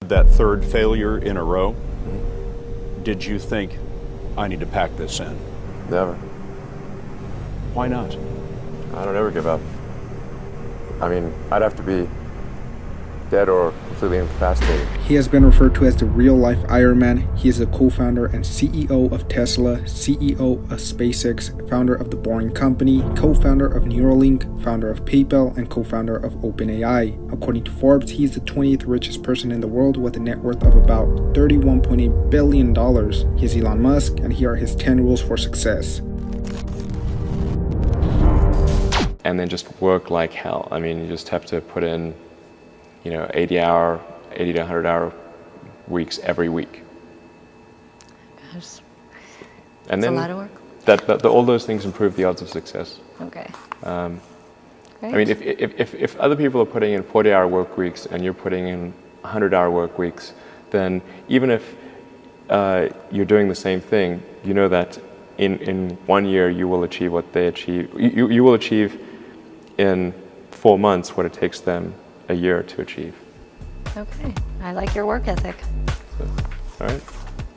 That third failure in a row, did you think, I need to pack this in? Never. Why not? I don't ever give up. I mean, I'd have to be dead or completely incapacitated. He has been referred to as the real-life Iron Man. He is the co-founder and CEO of Tesla, CEO of SpaceX, founder of The Boring Company, co-founder of Neuralink, founder of PayPal, and co-founder of OpenAI. According to Forbes, he is the 20th richest person in the world with a net worth of about $31.8 billion. He is Elon Musk, and here are his 10 rules for success. And then just work like hell. I mean, you just have to put in 80 to 100 hour weeks every week. Gosh, and that's then a lot of work. All those things improve the odds of success. Okay. I mean, if other people are putting in 40-hour work weeks and you're putting in 100-hour work weeks, then even if you're doing the same thing, you know that in 1 year you will achieve what they achieve. You will achieve in 4 months what it takes them a year to achieve. Okay, I like your work ethic. So, all right.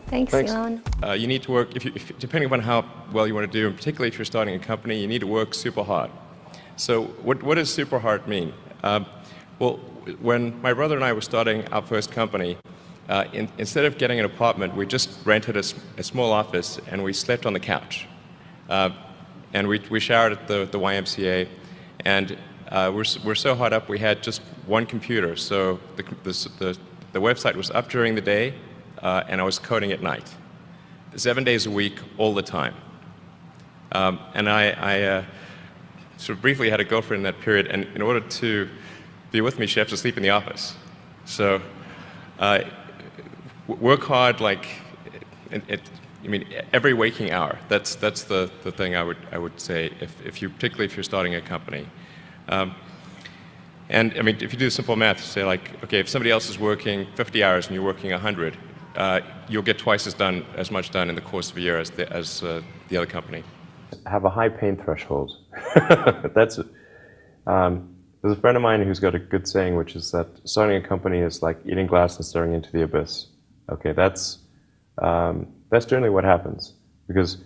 Thanks. Ellon. You need to work, depending upon how well you want to do, and particularly if you're starting a company, you need to work super hard. So what does super hard mean? Well, when my brother and I were starting our first company, instead of getting an apartment, we just rented a small office and we slept on the couch. And we showered at the YMCA, and we're so hot up we had just one computer. So the website was up during the day, and I was coding at night, 7 days a week, all the time. And I sort of briefly had a girlfriend in that period, and in order to be with me, she had to sleep in the office. So work hard, like I mean, every waking hour. That's the thing I would say, particularly if you're starting a company. And I mean, if you do simple math, say like, okay, if somebody else is working 50 hours and you're working 100, you'll get twice as much done in the course of a year as the other company. Have a high pain threshold. There's a friend of mine who's got a good saying, which is that starting a company is like eating glass and staring into the abyss. Okay, that's generally what happens, because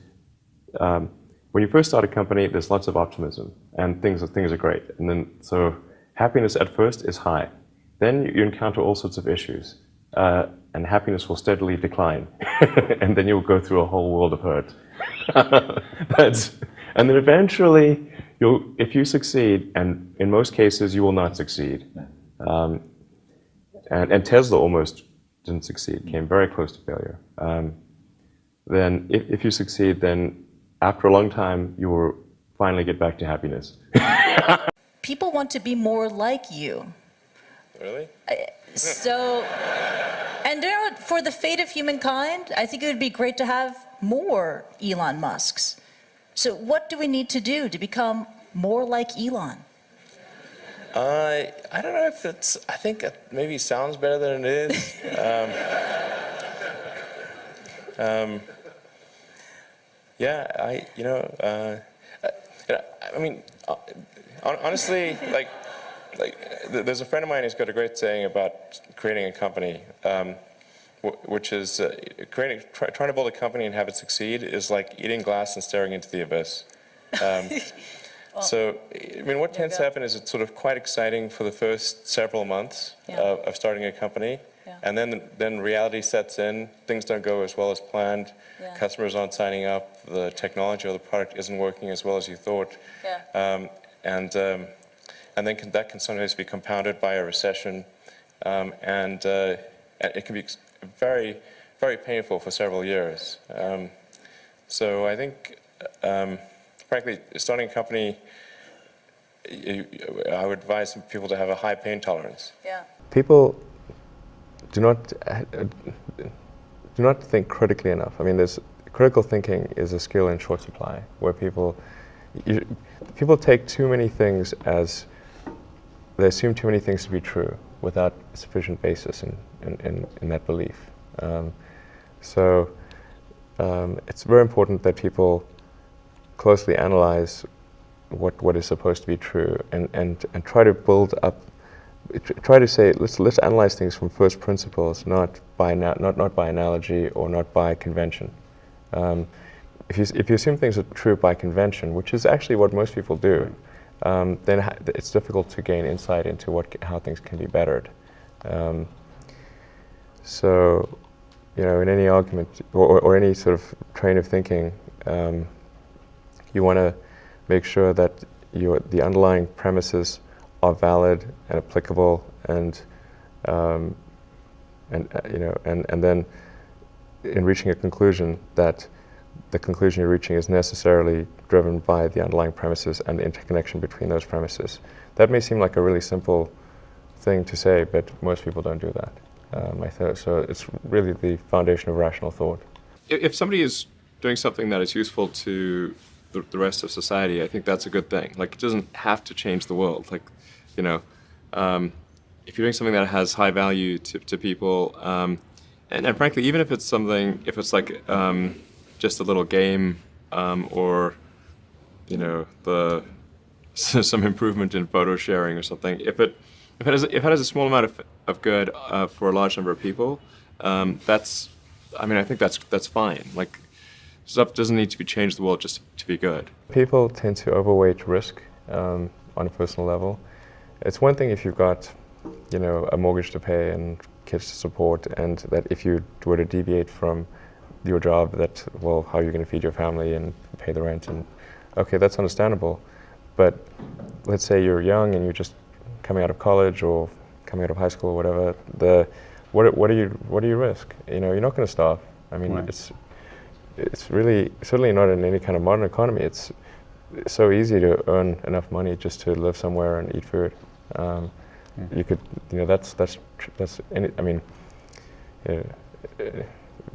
when you first start a company, there's lots of optimism and things are great, and then so happiness at first is high. Then you encounter all sorts of issues, and happiness will steadily decline, and then you'll go through a whole world of hurt. And then eventually, if you succeed, and in most cases you will not succeed, and Tesla almost didn't succeed, came very close to failure. Then if you succeed, then after a long time, you will finally get back to happiness. People want to be more like you. Really? And for the fate of humankind, I think it would be great to have more Elon Musks. So what do we need to do to become more like Elon? I don't know if I think it maybe sounds better than it is. Yeah, I mean, honestly, like there's a friend of mine who's got a great saying about creating a company, which is trying to build a company and have it succeed is like eating glass and staring into the abyss. So, I mean, what tends to happen is it's sort of quite exciting for the first several months of starting a company. Yeah. And then reality sets in, things don't go as well as planned, customers aren't signing up, the technology or the product isn't working as well as you thought. Yeah. And then that can sometimes be compounded by a recession, and it can be very, very painful for several years. So I think, frankly, starting a company, I would advise people to have a high pain tolerance. Yeah. People do not think critically enough. I mean, critical thinking is a skill in short supply, where people take too many things they assume too many things to be true without sufficient basis in that belief. So it's very important that people closely analyze what is supposed to be true and try to build up try to say, let's analyze things from first principles, not by analogy or not by convention. If you assume things are true by convention, which is actually what most people do, then it's difficult to gain insight into how things can be bettered. So, in any argument or any sort of train of thinking, you want to make sure that the underlying premises are valid and applicable, and then in reaching a conclusion, that the conclusion you're reaching is necessarily driven by the underlying premises and the interconnection between those premises. That may seem like a really simple thing to say, but most people don't do that. So it's really the foundation of rational thought. If somebody is doing something that is useful to the rest of society, I think that's a good thing. Like, it doesn't have to change the world. Like, if you're doing something that has high value to people, and frankly, even if it's like just a little game, or some improvement in photo sharing or something, if it has a small amount of good for a large number of people, I think that's fine. Like, stuff doesn't need to be changed the world just to be good. People tend to overweight risk on a personal level. It's one thing if you've got, a mortgage to pay and kids to support, and that if you were to deviate from your job, how are you going to feed your family and pay the rent? And okay, that's understandable. But let's say you're young and you're just coming out of college or coming out of high school or whatever. What do you risk? You're not going to starve. I mean, right. It's really certainly not in any kind of modern economy. It's so easy to earn enough money just to live somewhere and eat food. You could,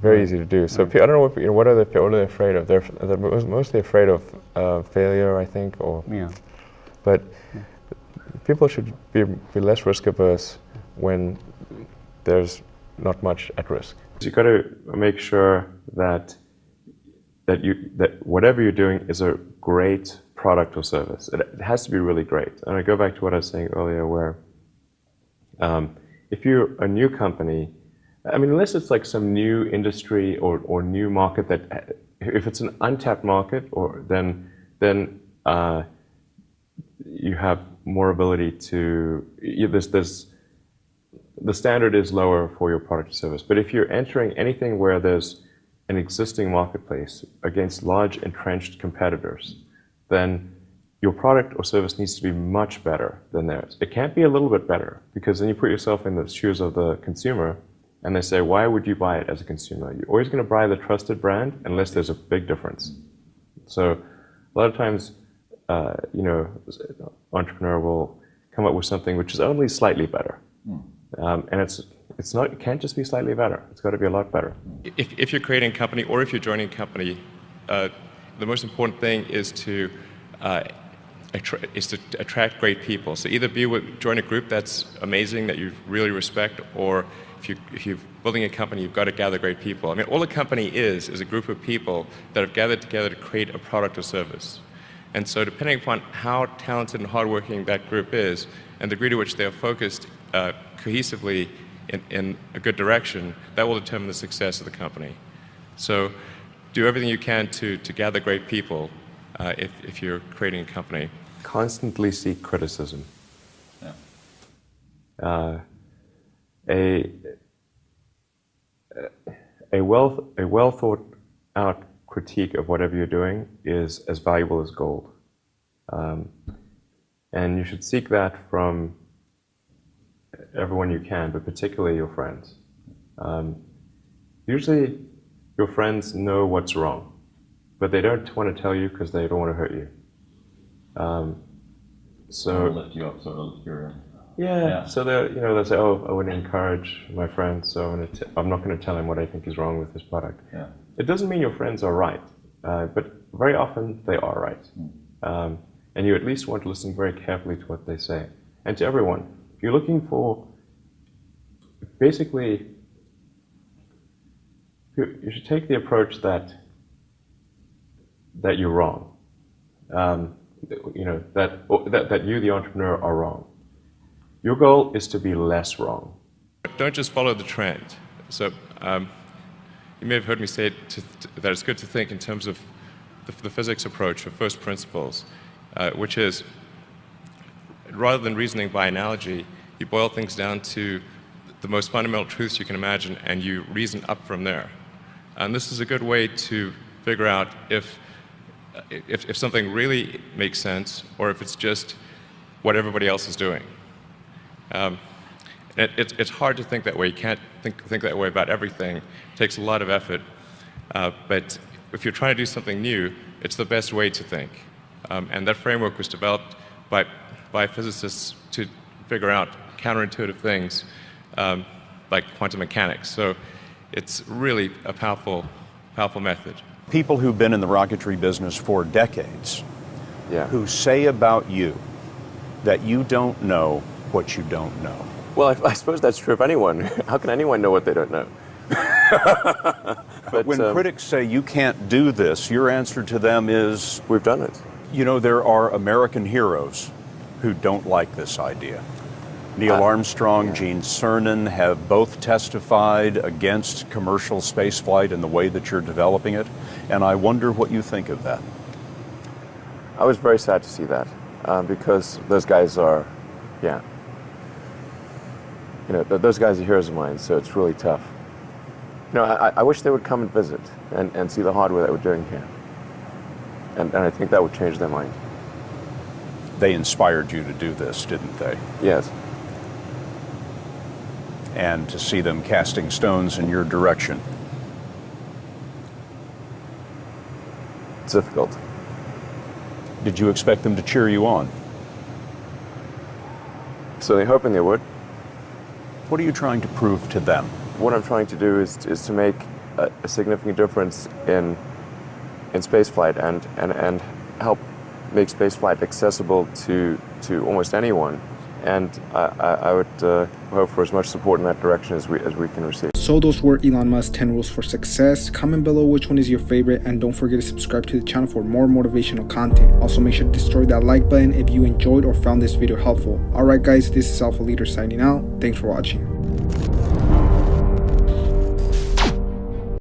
very easy to do. So I don't know what are they afraid of? They're mostly afraid of failure, I think, but people should be less risk averse when there's not much at risk. You've got to make sure that whatever you're doing is a great product or service. It has to be really great. And I go back to what I was saying earlier, where if you're a new company, unless it's like some new industry or new market if it's an untapped market, then you have more ability to. The standard is lower for your product or service. But if you're entering anything where there's an existing marketplace against large entrenched competitors, then your product or service needs to be much better than theirs. It can't be a little bit better, because then you put yourself in the shoes of the consumer, and they say, why would you buy it as a consumer? You're always going to buy the trusted brand unless there's a big difference. So a lot of times, entrepreneur will come up with something which is only slightly better. And it can't just be slightly better. It's got to be a lot better. If you're creating a company or if you're joining a company, the most important thing is to attract great people. So either join a group that's amazing, that you really respect, or if you're building a company, you've got to gather great people. All a company is a group of people that have gathered together to create a product or service. And so depending upon how talented and hardworking that group is, and the degree to which they are focused cohesively in a good direction, that will determine the success of the company. So do everything you can to gather great people if you're creating a company. Constantly seek criticism. Yeah. A well thought out critique of whatever you're doing is as valuable as gold. And you should seek that from everyone you can, but particularly your friends. Usually your friends know what's wrong, but they don't want to tell you because they don't want to hurt you. So lift you up, sort of your. Yeah. So they'll say, "Oh, I wouldn't encourage my friend, so I'm not going to tell him what I think is wrong with his product." Yeah. It doesn't mean your friends are right, but very often they are right, and you at least want to listen very carefully to what they say, and to everyone. If you're looking for, basically, you should take the approach that you're wrong. That you, the entrepreneur, are wrong. Your goal is to be less wrong. Don't just follow the trend. So you may have heard me say that it's good to think in terms of the physics approach of first principles, which is, rather than reasoning by analogy, you boil things down to the most fundamental truths you can imagine, and you reason up from there. And this is a good way to figure out if something really makes sense, or if it's just what everybody else is doing. It's hard to think that way. You can't think that way about everything. It takes a lot of effort. But if you're trying to do something new, it's the best way to think. And that framework was developed by physicists to figure out counterintuitive things like quantum mechanics. So it's really a powerful method. People who've been in the rocketry business for decades, who say about you that you don't know what you don't know. Well, I suppose that's true of anyone. How can anyone know what they don't know? But when critics say you can't do this, your answer to them is, we've done it. You know, there are American heroes who don't like this idea. Neil Armstrong, Gene Cernan have both testified against commercial spaceflight and the way that you're developing it, and I wonder what you think of that. I was very sad to see that, because those guys are, those guys are heroes of mine, so it's really tough. You know, I wish they would come and visit and see the hardware that we're doing here. And I think that would change their mind. They inspired you to do this, didn't they? Yes. And to see them casting stones in your direction. It's difficult. Did you expect them to cheer you on? So they're hoping they would. What are you trying to prove to them? What I'm trying to do is to make a significant difference in spaceflight and help make spaceflight accessible to almost anyone. And I would hope for as much support in that direction as we can receive. So those were Elon Musk's 10 rules for success. Comment below which one is your favorite, and don't forget to subscribe to the channel for more motivational content. Also make sure to destroy that like button if you enjoyed or found this video helpful. Alright guys, this is Alpha Leader signing out. Thanks for watching.